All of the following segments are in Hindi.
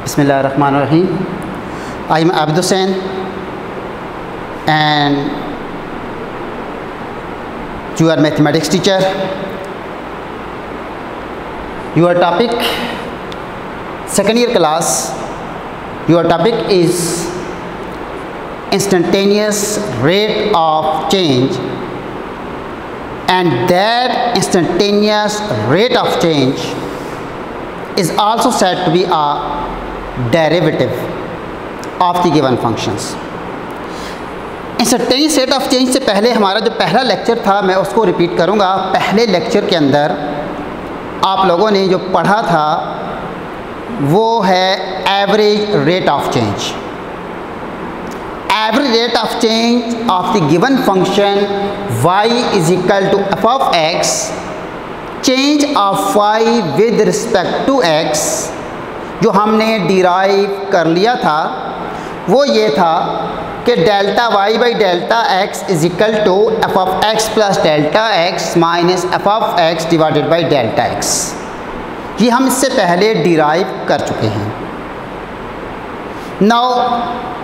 Bismillahirrahmanirrahim. I am Abid Hussain and you are mathematics teacher. Your topic, second year class, your topic is instantaneous rate of change, and that instantaneous rate of change is also said to be a derivative of the given functions. Instantaneous rate of change से पहले हमारा जो पहला लेक्चर था मैं उसको रिपीट करूंगा। पहले लेक्चर के अंदर आप लोगों ने जो पढ़ा था वो है average rate of change. Average rate of change of the given function y is equal to f of x, change of y with respect to x जो हमने डिराइव कर लिया था वो ये था कि delta y by delta x is equal to f of x plus delta x minus f of x divided by delta x। ये हम इससे पहले डिराइव कर चुके हैं। Now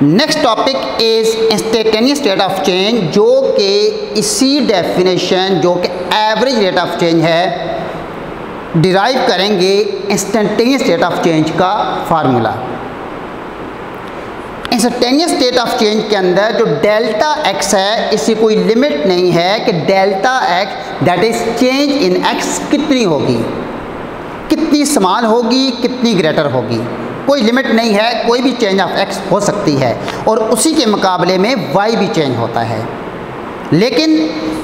next topic is instantaneous rate of change, जो कि इसी डेफिनेशन जो कि एवरेज रेट ऑफ चेंज है डिराइव करेंगे इंस्टेंटेनियस रेट ऑफ चेंज का formula. Instantaneous rate of change के अंदर जो डेल्टा x है इसकी कोई लिमिट नहीं है कि delta x that is change in x कितनी होगी, कितनी स्मॉल होगी, कितनी ग्रेटर होगी, कोई लिमिट नहीं है। कोई भी चेंज ऑफ x हो सकती है और उसी के मुकाबले में y भी चेंज होता है। लेकिन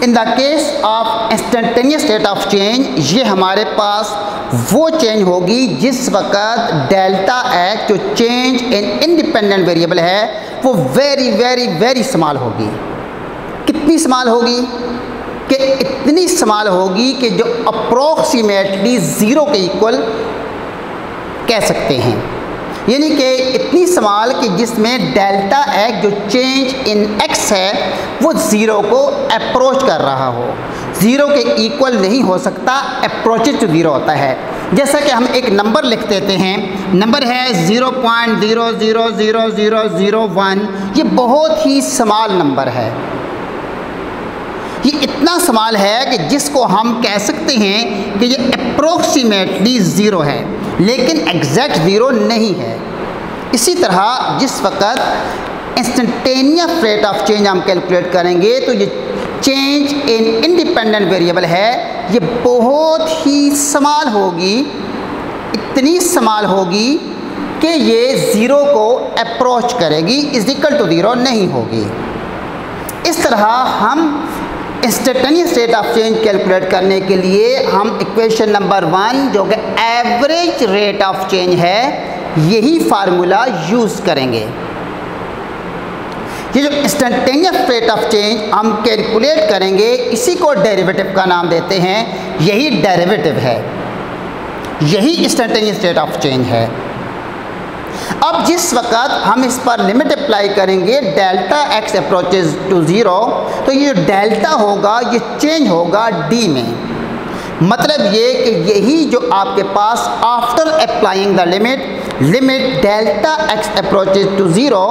in the case of instantaneous rate of change ये हमारे पास वो चेंज होगी जिस वक्त डेल्टा x जो चेंज इन इंडिपेंडेंट वेरिएबल है वो वेरी वेरी वेरी स्मॉल होगी। कितनी स्मॉल होगी कि इतनी स्मॉल होगी कि जो अप्रोक्सीमेटली ज़ीरो के इक्वल कह सकते हैं, यानी कि इतनी स्मॉल कि जिसमें डेल्टा x जो चेंज इन x है वो ज़ीरो को अप्रोच कर रहा हो। ज़ीरो के इक्वल नहीं हो सकता, अप्रोचेज टू ज़ीरो होता है। जैसा कि हम एक नंबर लिख देते हैं, नंबर है 0.000001, ये बहुत ही स्मॉल नंबर है। ये इतना स्मॉल है कि जिसको हम कह सकते हैं कि ये अप्रोक्सीमेटली ज़ीरो है लेकिन एग्जैक्ट ज़ीरो नहीं है। इसी तरह जिस वक्त इंस्टेंटेनियस रेट ऑफ चेंज हम कैलकुलेट करेंगे तो ये चेंज इन इंडिपेंडेंट वेरिएबल है ये बहुत ही स्मॉल होगी, इतनी स्मॉल होगी कि ये ज़ीरो को अप्रोच करेगी, इज इक्वल टू ज़ीरो नहीं होगी। इस तरह हम instantaneous rate of change calculate करने के लिए हम इक्वेशन नंबर 1 जो कि एवरेज रेट ऑफ चेंज है यही फार्मूला यूज़ करेंगे। ये जो इंस्टेंटेनियस रेट ऑफ चेंज हम कैलकुलेट करेंगे इसी को डेरिवेटिव का नाम देते हैं। यही डेरिवेटिव है, यही इंस्टेंटेनियस रेट ऑफ चेंज है। अब जिस वक्त हम इस पर लिमिट अप्लाई करेंगे delta x approaches to zero तो ये डेल्टा होगा ये चेंज होगा d में। मतलब ये कि यही जो आपके पास after applying the limit delta x approaches to zero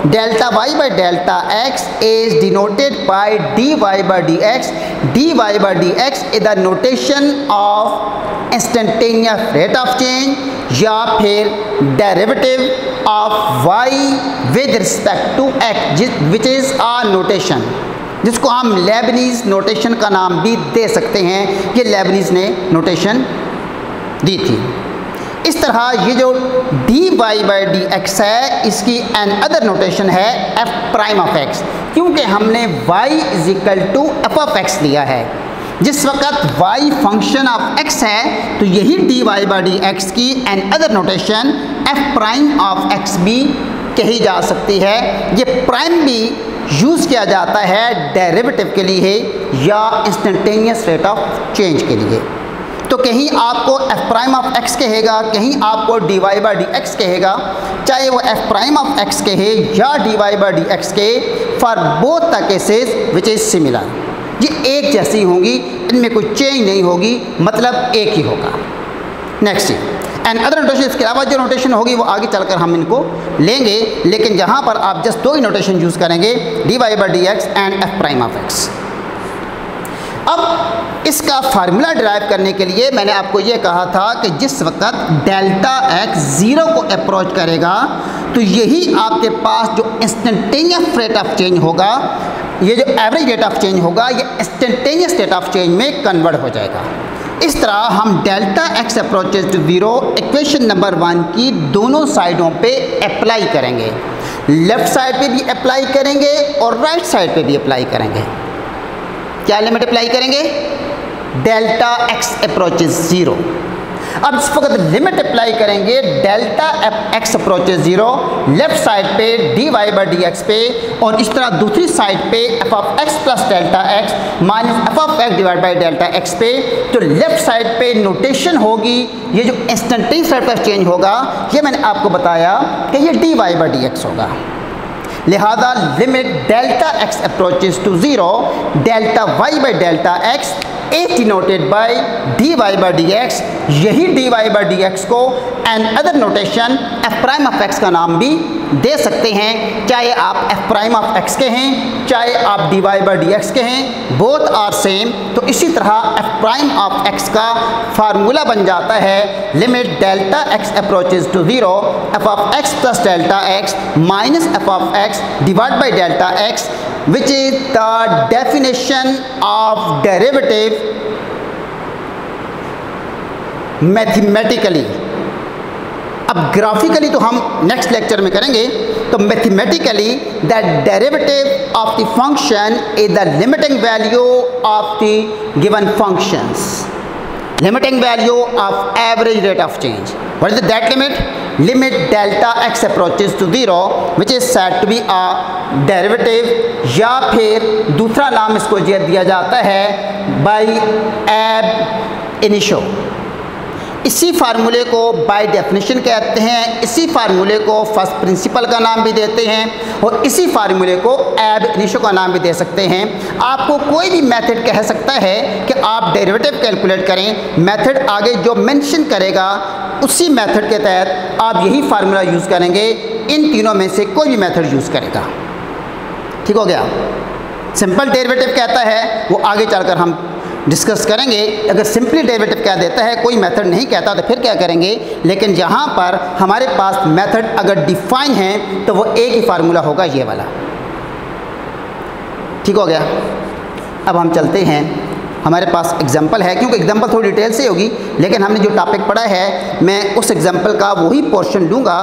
delta y by delta x is denoted by dy by dx। dy by dx is the notation of instantaneous rate of change या फिर derivative of y with respect to x which is a notation जिसको हम लेबनीज़ नोटेशन का नाम भी दे सकते हैं। ये लेबनीज़ ने नोटेशन दी थी। इस तरह ये जो dy बाई dx है इसकी एन अदर नोटेशन है f प्राइम ऑफ x, क्योंकि हमने y is equal to f of x लिया है। जिस वक्त y फंक्शन ऑफ x है तो यही dy बाई dx की another notation f prime of x भी कही जा सकती है। ये प्राइम भी यूज़ किया जाता है डेरिवेटिव के लिए या इंस्टेंटेनियस रेट ऑफ चेंज के लिए। तो कहीं आपको f प्राइम ऑफ x कहेगा, कहीं आपको dy बाई dx कहेगा, चाहे वो f प्राइम ऑफ x कहे या dy बाई dx कहे, for both the cases which is similar. ये एक जैसी होंगी, इनमें कोई चेंज नहीं होगी, मतलब एक ही होगा। नेक्स्ट एंड अदर नोटेशन, इसके अलावा जो नोटेशन होगी वो आगे चलकर हम इनको लेंगे, लेकिन यहाँ पर आप जस्ट दो ही नोटेशन यूज़ करेंगे, dy by dx and f prime of x। अब इसका फार्मूला डिराइव करने के लिए मैंने आपको ये कहा था कि जिस वक्त डेल्टा x 0 को अप्रोच करेगा तो यही आपके पास जो इंस्टेंटेनियस रेट ऑफ चेंज होगा, ये जो एवरेज रेट ऑफ चेंज होगा, ये इंस्टेंटेनियस रेट ऑफ चेंज में कन्वर्ट हो जाएगा। इस तरह हम delta x approaches to 0 equation number 1 की दोनों साइडों पे अप्लाई करेंगे, लेफ्ट साइड पे भी अप्लाई करेंगे और राइट साइड पे भी अप्लाई करेंगे। क्या लिमिट अप्लाई करेंगे? Delta x approaches 0। अब इस वक्त लिमिट अप्लाई करेंगे delta x approaches 0 left side पे dy by dx पे, और इस तरह दूसरी साइड पे f of x plus delta x minus f of x divide by delta x पे। तो लेफ्ट साइड पे नोटेशन होगी, ये जो इंस्टेंटेनियस रेट ऑफ चेंज होगा, ये मैंने आपको बताया कि ये dy by dx होगा। लिहाजा limit delta x approaches to 0 delta y by delta x is denoted by dy by dx। यही dy by dx को and other notation f prime of x का नाम भी दे सकते हैं, चाहे आप f प्राइम ऑफ x के हैं, चाहे आप dy by dx के हैं, बोथ आर सेम। तो इसी तरह f प्राइम ऑफ x का फार्मूला बन जाता है limit delta x approaches to 0 f of x plus delta x minus f of x divide by delta x, which is the definition of derivative mathematically। अब ग्राफिकली तो हम नेक्स्ट लेक्चर में करेंगे। तो mathematically the derivative of the function is the limiting value of the given functions, limiting value of average rate of change. What is that limit? Limit delta x approaches to 0 which is said to be a derivative, या फिर दूसरा नाम इसको दिया जाता है बाई एब इनिशियो। इसी फार्मूले को बाय डेफिनेशन कहते हैं, इसी फार्मूले को फर्स्ट प्रिंसिपल का नाम भी देते हैं, और इसी फार्मूले को एब इनिशियो का नाम भी दे सकते हैं। आपको कोई भी मेथड कह सकता है कि आप डेरिवेटिव कैलकुलेट करें, मेथड आगे जो मेंशन करेगा उसी मेथड के तहत आप यही फार्मूला यूज़ करेंगे। इन तीनों में से कोई भी मेथड यूज़ करेगा। ठीक हो गया? सिंपल डेरिवेटिव कहता है वो आगे चलकर हम डिस्कस करेंगे। अगर सिंपली डेरिवेटिव क्या देता है, कोई मेथड नहीं कहता, तो फिर क्या करेंगे। लेकिन यहाँ पर हमारे पास मेथड अगर डिफाइन है तो वो एक ही फार्मूला होगा, ये वाला। ठीक हो गया? अब हम चलते हैं, हमारे पास एग्जाम्पल है, क्योंकि एग्जाम्पल थोड़ी डिटेल से होगी, लेकिन हमने जो टॉपिक पढ़ा है मैं उस एग्जाम्पल का वही पोर्शन लूँगा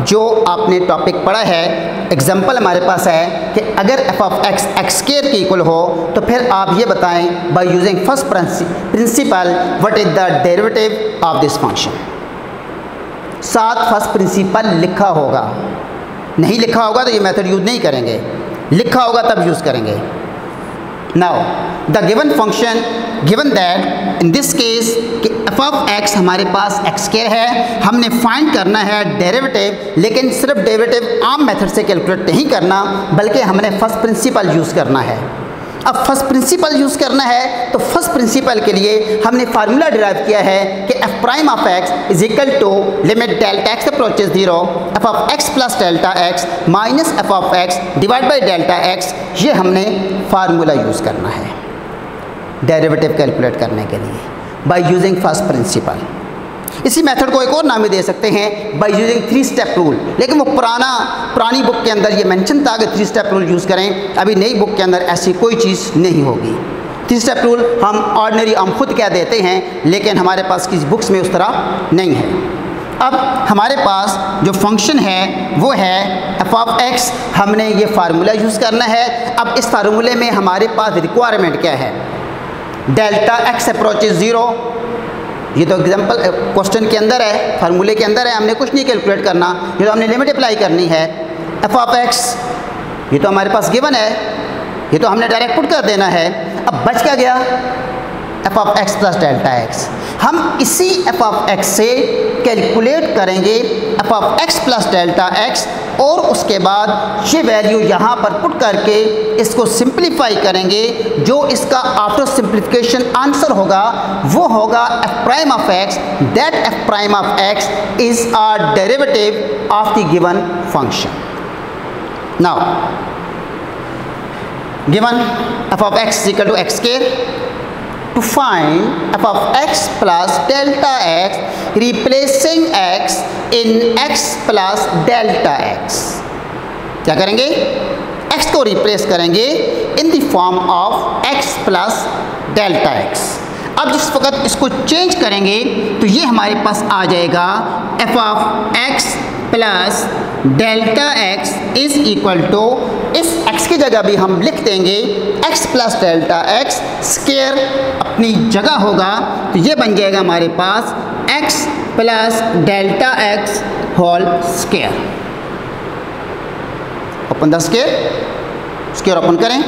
जो आपने टॉपिक पढ़ा है। एग्जाम्पल हमारे पास है कि अगर f of x x square के इक्वल हो तो फिर आप ये बताएं by using first principle what is the derivative of this function. साथ फर्स्ट प्रिंसिपल लिखा होगा, नहीं लिखा होगा तो ये मेथड यूज़ नहीं करेंगे, लिखा होगा तब यूज़ करेंगे। Now the given function, given that in this case कि f ऑफ x हमारे पास x स्क्वायर है, हमने फाइंड करना है डेरिवेटिव, लेकिन सिर्फ डेरिवेटिव आम मेथड से कैलकुलेट नहीं करना, बल्कि हमने फर्स्ट प्रिंसिपल यूज़ करना है। अब फर्स्ट प्रिंसिपल यूज़ करना है तो फर्स्ट प्रिंसिपल के लिए हमने फार्मूला डिराइव किया है कि f prime of x is equal to limit delta x approaches 0 f of x plus delta x minus f of x divide by delta x। ये हमने फार्मूला यूज़ करना है डेरिवेटिव कैलकुलेट करने के लिए बाय यूजिंग फर्स्ट प्रिंसिपल। इसी मेथड को एक और नाम भी दे सकते हैं बाय यूजिंग 3 स्टेप रूल, लेकिन वो पुरानी बुक के अंदर ये मेंशन था कि 3 स्टेप रूल यूज़ करें। अभी नई बुक के अंदर ऐसी कोई चीज़ नहीं होगी। 3 स्टेप रूल हम ऑर्डिनरी हम खुद कह देते हैं, लेकिन हमारे पास किसी बुक्स में उस तरह नहीं है। अब हमारे पास जो फंक्शन है वो है f ऑफ x, हमने ये फार्मूला यूज़ करना है। अब इस फार्मूले में हमारे पास रिक्वायरमेंट क्या है? डेल्टा x अप्रोचेज 0, ये तो एग्जाम्पल क्वेश्चन के अंदर है, फार्मूले के अंदर है, हमने कुछ नहीं कैलकुलेट करना, ये तो हमने लिमिट अप्लाई करनी है। f ऑफ x ये तो हमारे पास गिवन है, ये तो हमने डायरेक्ट पुट कर देना है। अब बच क्या गया? f of x plus delta x। हम इसी f ऑफ x से कैलकुलेट करेंगे f of x plus delta x और उसके बाद ये वैल्यू यहाँ पर पुट करके इसको सिंप्लीफाई करेंगे। जो इसका आफ्टर सिंप्लीफिकेशन आंसर होगा वो होगा F prime of x. That F prime of x is a derivative of the given function. Now given f of x is equal to x square, to find f of x plus delta x, replacing x in x plus delta x, क्या करेंगे? x को रिप्लेस करेंगे in the form of x plus delta x। अब जिस वक्त इसको चेंज करेंगे तो ये हमारे पास आ जाएगा f of x plus delta x is equal to, इस x की जगह भी हम लिख देंगे x plus delta x, square अपनी जगह होगा तो ये बन जाएगा हमारे पास x plus delta x whole square. Open the square, square open करें।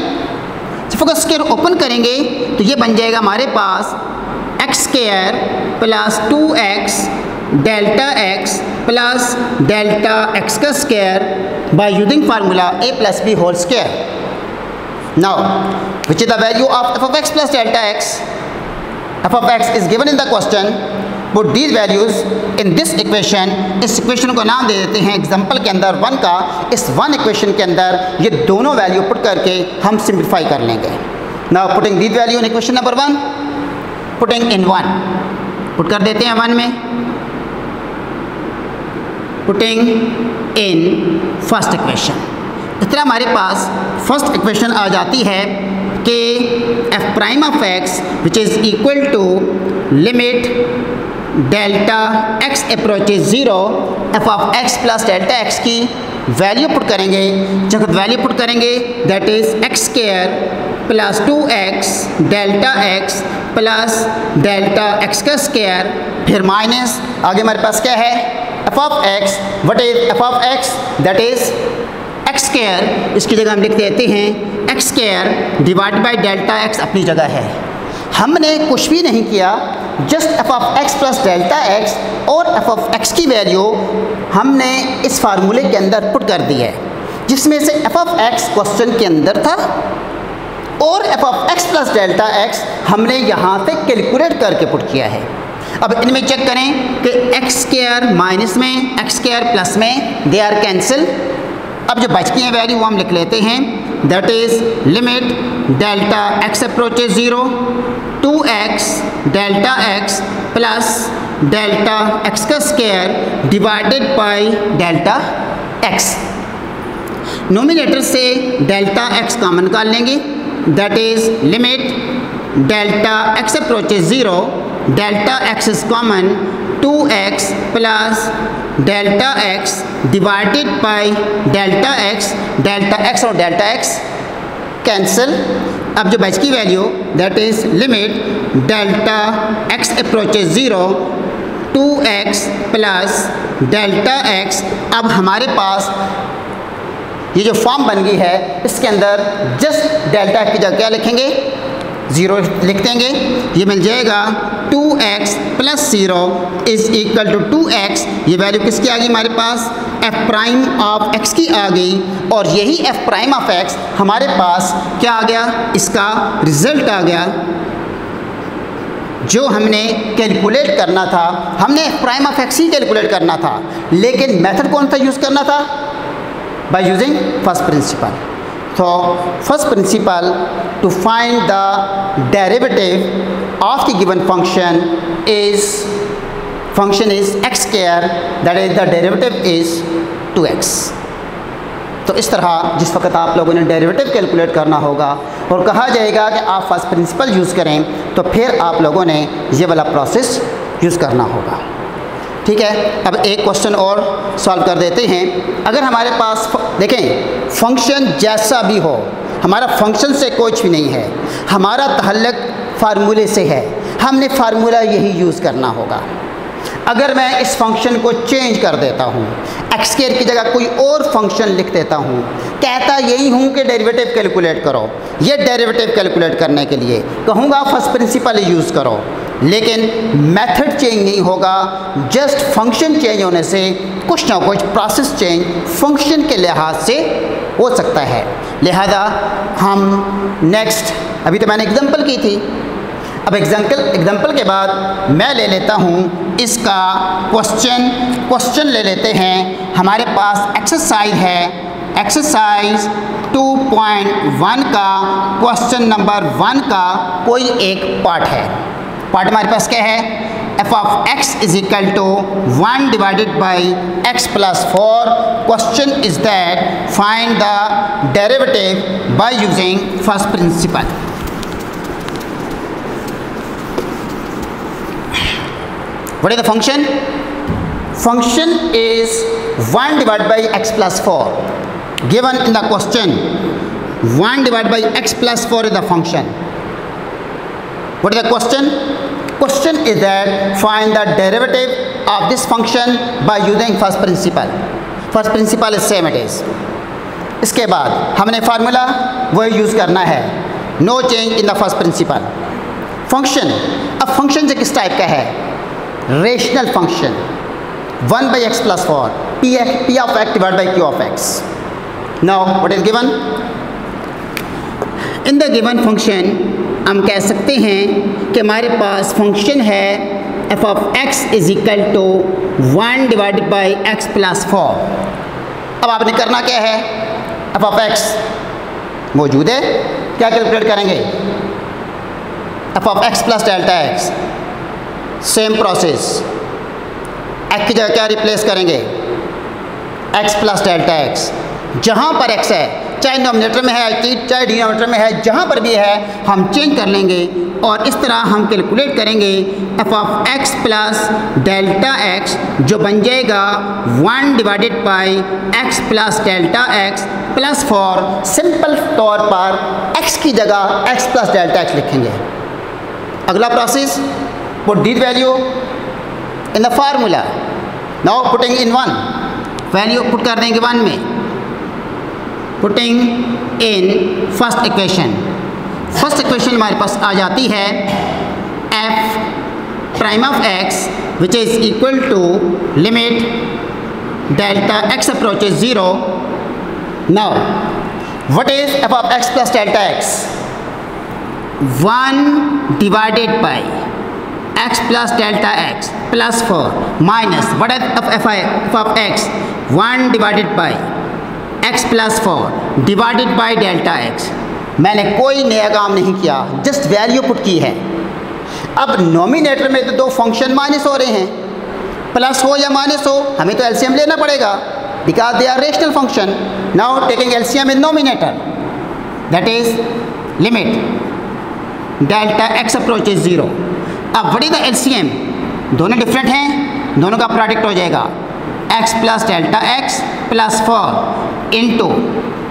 जब अगर स्क्वायर ओपन करेंगे तो ये बन जाएगा हमारे पास x square plus 2x delta x plus delta x का square by using formula a plus b whole square. Now which is the value of f of x plus delta x? f of x is given in the question. Put these values in this equation. इस इक्वेशन को नाम दे देते हैं एग्जाम्पल के अंदर 1 का। इस 1 इक्वेशन के अंदर ये दोनों वैल्यू पुट करके हम सिंप्लीफाई कर लेंगे। Now putting these value in equation number 1, putting in 1, put कर देते हैं 1 में, पुटिंग इन फर्स्ट इक्वेशन। इस तरह हमारे पास फर्स्ट इक्वेशन आ जाती है कि f prime of x which is equal to limit delta x approaches 0 f of x plus delta x की वैल्यू पुट करेंगे। जब वैल्यू पुट करेंगे that is x square plus 2x delta x plus delta x का स्क्वायर, फिर माइनस आगे हमारे पास क्या है f of x। What is f of x? That is x square, इसकी जगह हम लिख देते हैं x square divide by delta x अपनी जगह है। हमने कुछ भी नहीं किया, just f of x plus delta x और f ऑफ x की वैल्यू हमने इस फार्मूले के अंदर पुट कर दी है, जिसमें से f ऑफ x क्वेश्चन के अंदर था और f of x plus delta x हमने यहाँ से कैलकुलेट करके पुट किया है। अब इनमें चेक करें कि x स्क्वायर माइनस में x स्क्वायर प्लस में दे आर कैंसिल। अब जो बच की है वैल्यू वो हम लिख लेते हैं, that is limit delta x approaches 0 2x delta x plus delta x का square divided by delta x। Nominator से डेल्टा x कॉमन निकाल लेंगे, that is limit delta x approaches 0 delta x is common 2x plus delta x divided by delta x और डेल्टा x कैंसिल। अब जो बच की value that is limit delta x approaches 0 2x plus delta x। अब हमारे पास ये जो फॉर्म बन गई है इसके अंदर जस्ट डेल्टा की जगह क्या लिखेंगे 0 लिख देंगे, ये मिल जाएगा 2x plus 0 is equal to 2x। ये वैल्यू किसकी आ गई हमारे पास f प्राइम ऑफ x की आ गई, और यही f प्राइम ऑफ x हमारे पास क्या आ गया, इसका रिजल्ट आ गया जो हमने कैलकुलेट करना था। हमने f prime of x he calculate करना था, लेकिन मेथड कौन सा यूज़ करना था? By using first principle. So first principle to find the derivative of the given function is x square, that is the derivative is 2x। तो इस तरह जिस वक्त आप लोगों ने डेरिवेटिव कैलकुलेट करना होगा और कहा जाएगा कि आप फर्स्ट प्रिंसिपल यूज़ करें, तो फिर आप लोगों ने ये वाला प्रोसेस यूज़ करना होगा। ठीक है, अब एक क्वेश्चन और सॉल्व कर देते हैं। अगर हमारे पास देखें फंक्शन जैसा भी हो, हमारा फंक्शन से कुछ भी नहीं है, हमारा ताल्लुक फार्मूले से है, हमने फार्मूला यही यूज़ करना होगा। अगर मैं इस फंक्शन को चेंज कर देता हूँ, एक्स स्क्वायर की जगह कोई और फंक्शन लिख देता हूँ, कहता यही हूँ कि डेरिवेटिव कैलकुलेट करो, ये डेरिवेटिव कैलकुलेट करने के लिए कहूँगा फर्स्ट प्रिंसिपल यूज़ करो, लेकिन मेथड चेंज नहीं होगा। जस्ट फंक्शन चेंज होने से कुछ ना कुछ प्रोसेस चेंज फंक्शन के लिहाज से हो सकता है। लिहाजा हम नेक्स्ट, अभी तो मैंने एग्जांपल की थी, अब एग्जांपल के बाद मैं ले लेता हूँ इसका क्वेश्चन ले लेते हैं। हमारे पास एक्सरसाइज है, एक्सरसाइज 2.1 का क्वेश्चन नंबर 1 का कोई एक पार्ट है। पार्ट हमारे पास क्या है? f of x is equal to 1 divided by x plus 4. Question is that find the derivative by using first principle. What is the function? Function is 1 divided by x plus 4. Given in the question, 1 divided by x plus 4 is the function. What is the question? Question is that find the derivative of this function by using first principle. First principle is same it is. इसके बाद हमने फार्मूला वही यूज़ करना है, no change in the first principle. Function, अब फंक्शन किस टाइप का है? Rational function 1 by x plus 4 p of x divided by q of x. Now what is given? In the given function हम कह सकते हैं कि हमारे पास फंक्शन है f of x is equal to 1 divided by x plus 4. अब आपने करना क्या है? f of x मौजूद है, क्या कैलकुलेट करेंगे? f of x plus delta x, same process, x की जगह क्या रिप्लेस करेंगे? x plus delta x। जहाँ पर x है, चाहे नोमिनेटर में है चाहे डिनोमिनेटर में है, जहाँ पर भी है हम चेंज कर लेंगे और इस तरह हम कैलकुलेट करेंगे f of x plus delta x, जो बन जाएगा 1 divided by x plus delta x plus 4। Simple तौर पर x की जगह x प्लस डेल्टा x लिखेंगे। अगला process, put the value in the formula. Now putting in 1, value put कर देंगे 1 में। Putting in first equation, first equation हमारे पास आ जाती है f prime of x which is equal to limit delta x approaches 0। Now what is f of x plus delta x? 1 divided by x plus delta x plus 4 minus what is f of x? 1 divided by x plus 4 divided by delta x। मैंने कोई नया काम नहीं किया, जस्ट वैल्यू पुट की है। अब नोमिनेटर में तो दो फंक्शन माइनस हो रहे हैं, प्लस हो या माइनस हो हमें तो एलसीएम लेना पड़ेगा because they are rational function. Now taking LCM in nominator that is limit delta x approaches 0। अब व्हाट इज द एलसीएम? दोनों डिफरेंट हैं, दोनों का प्रोडक्ट हो जाएगा x plus delta x plus 4 into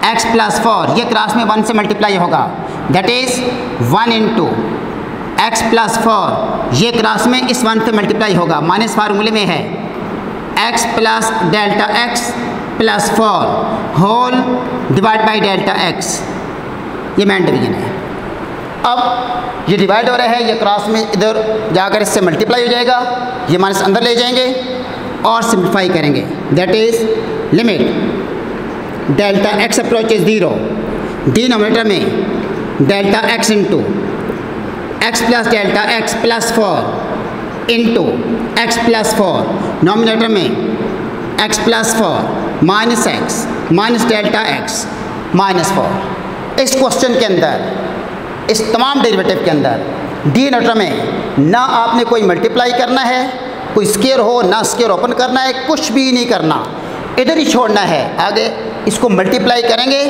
x plus 4, ये क्रॉस में 1 से मल्टीप्लाई होगा that is 1 into x plus 4, ये क्रॉस में इस 1 से मल्टीप्लाई होगा, माइनस फार्मूले में है x plus delta x plus 4 whole divide by delta x, ये मेन डिवीजन है। अब ये डिवाइड हो रहा है, ये क्रॉस में इधर जाकर इससे मल्टीप्लाई हो जाएगा, ये माइनस अंदर ले जाएंगे और सिंप्लीफाई करेंगे that is limit delta x approaches 0, denominator में delta x into x plus delta x plus 4 into x plus 4, numerator में x plus 4 minus x minus delta x minus 4। इस क्वेश्चन के अंदर, इस तमाम डेरिवेटिव के अंदर डिनोमिनेटर में ना आपने कोई मल्टीप्लाई करना है, कोई स्केयर हो ना स्केयर ओपन करना है, कुछ भी नहीं करना, इधर ही छोड़ना है। आगे इसको मल्टीप्लाई करेंगे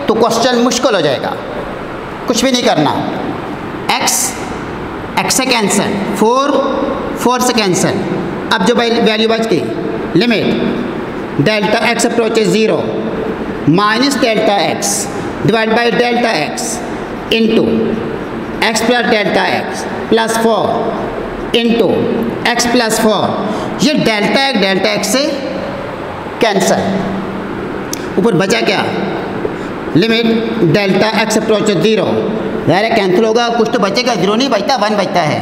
तो क्वेश्चन मुश्किल हो जाएगा, कुछ भी नहीं करना। x से कैंसिल, 4 से कैंसिल। अब जो वैल्यू बच गई limit delta x approaches 0 minus delta x divide by delta x into x plus delta x plus 4 into x plus 4, ये डेल्टा x से कैंसिल। ऊपर बचा क्या? लिमिट डेल्टा x अप्रोच 0, ज़ाहिर कैंसिल होगा, कुछ तो बचेगा, 0 नहीं बचता 1 बचता है।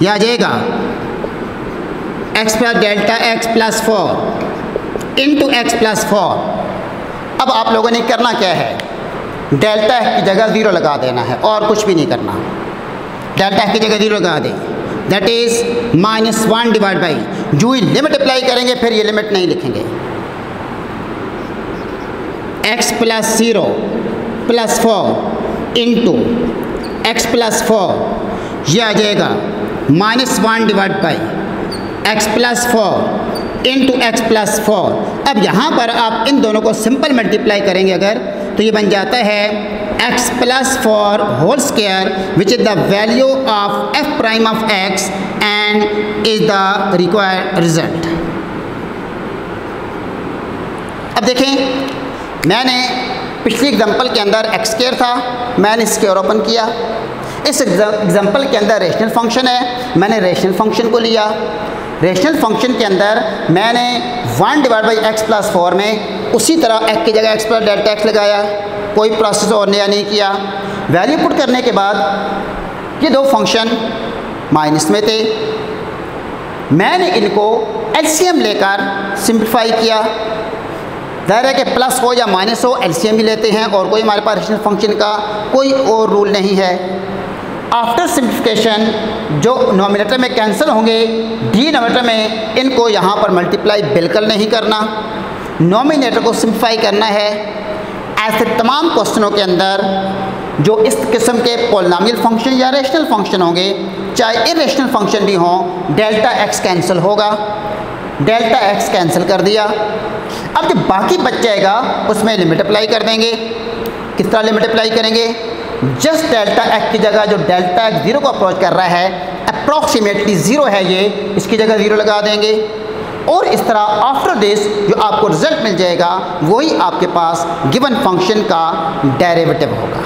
यह आ जाएगा x plus delta x plus 4 into x plus 4। अब आप लोगों ने करना क्या है, डेल्टा x की जगह 0 लगा देना है और कुछ भी नहीं करना। डेल्टा x की जगह 0 लगा दें, दैट इज -1 डिवाइड बाई, जो ही लिमिट अप्लाई करेंगे फिर ये लिमिट नहीं लिखेंगे, x plus 0 plus 4 into x plus 4, यह आ जाएगा -1 divide by x plus 4 into x plus 4। अब यहाँ पर आप इन दोनों को सिंपल मल्टीप्लाई करेंगे अगर, तो ये बन जाता है x plus 4 whole square which is the value of f prime of x and is the required result. अब देखें, मैंने पिछली एग्जांपल के अंदर x स्क्वायर था, मैंने स्क्वायर ओपन किया। इस एग्जांपल के अंदर रेशनल फंक्शन है, मैंने रेशनल फंक्शन को लिया। रेशनल फंक्शन के अंदर मैंने 1 डिवाइड बाई एक्स प्लस 4 में उसी तरह x की जगह x प्लस डेल्टा x लगाया, कोई प्रोसेस और नया नहीं किया। वैल्यू पुट करने के बाद ये दो फंक्शन माइनस में थे, मैंने इनको एलसीएम लेकर सिंप्लीफाई किया। ज़ाहिर है कि प्लस हो या माइनस हो एलसीएम ही लेते हैं और कोई हमारे पास रेशनल फंक्शन का कोई और रूल नहीं है। आफ्टर सिंप्लिफिकेशन जो नोमिनेटर में कैंसिल होंगे, डिनोमिनेटर में इनको यहाँ पर मल्टीप्लाई बिल्कुल नहीं करना, नोमिनेटर को सिंप्लीफाई करना है। ऐसे तमाम क्वेश्चनों के अंदर जो इस किस्म के पॉलिनोमियल फंक्शन या रेशनल फंक्शन होंगे, चाहे इरेशनल फंक्शन भी हों, डेल्टा एक्स कैंसिल होगा। डेल्टा एक्स कैंसिल कर दिया, अब जो बाकी बच जाएगा उसमें लिमिट अप्लाई कर देंगे। किस तरह लिमिट अप्लाई करेंगे, जस्ट डेल्टा एक्स की जगह जो डेल्टा एक्स 0 को अप्रोच कर रहा है, अप्रॉक्सीमेटली 0 है ये, इसकी जगह 0 लगा देंगे और इस तरह आफ्टर दिस जो आपको रिजल्ट मिल जाएगा वही आपके पास गिवन फंक्शन का डेरिवेटिव होगा।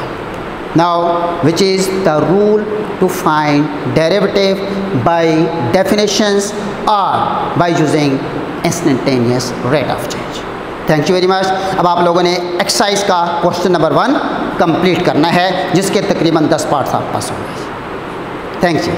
Now which is the rule to find derivative by definitions और by using instantaneous rate of change. Thank you very much. अब आप लोगों ने एक्सरसाइज का क्वेश्चन नंबर 1 कंप्लीट करना है, जिसके तकरीबन 10 पार्ट्स आपके पास होंगे। Thank you.